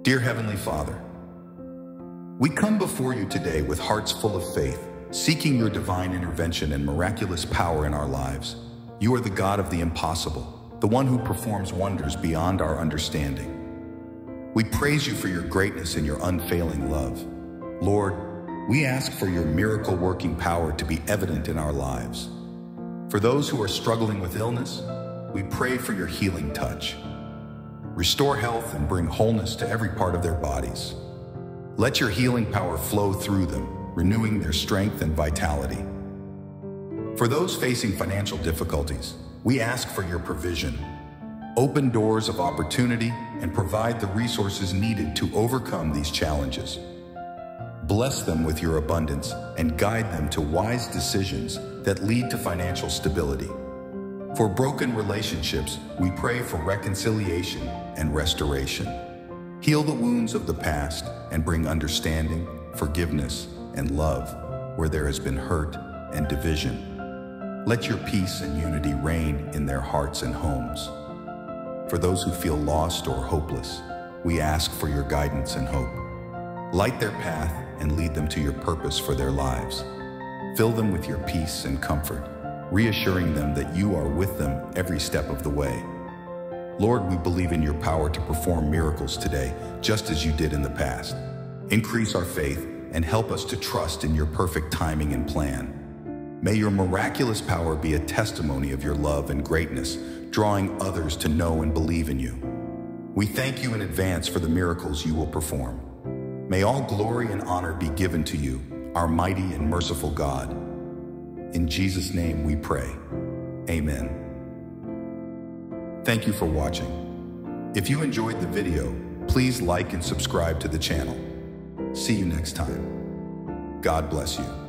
Dear Heavenly Father, we come before you today with hearts full of faith, seeking your divine intervention and miraculous power in our lives. You are the God of the impossible, the one who performs wonders beyond our understanding. We praise you for your greatness and your unfailing love. Lord, we ask for your miracle-working power to be evident in our lives. For those who are struggling with illness, we pray for your healing touch. Restore health and bring wholeness to every part of their bodies. Let your healing power flow through them, renewing their strength and vitality. For those facing financial difficulties, we ask for your provision. Open doors of opportunity and provide the resources needed to overcome these challenges. Bless them with your abundance and guide them to wise decisions that lead to financial stability. For broken relationships, we pray for reconciliation and restoration. Heal the wounds of the past and bring understanding, forgiveness, and love where there has been hurt and division. Let your peace and unity reign in their hearts and homes. For those who feel lost or hopeless, we ask for your guidance and hope. Light their path and lead them to your purpose for their lives. Fill them with your peace and comfort, reassuring them that you are with them every step of the way. Lord, we believe in your power to perform miracles today, just as you did in the past. Increase our faith and help us to trust in your perfect timing and plan. May your miraculous power be a testimony of your love and greatness, drawing others to know and believe in you. We thank you in advance for the miracles you will perform. May all glory and honor be given to you, our mighty and merciful God. In Jesus' name we pray. Amen. Thank you for watching. If you enjoyed the video, please like and subscribe to the channel. See you next time. God bless you.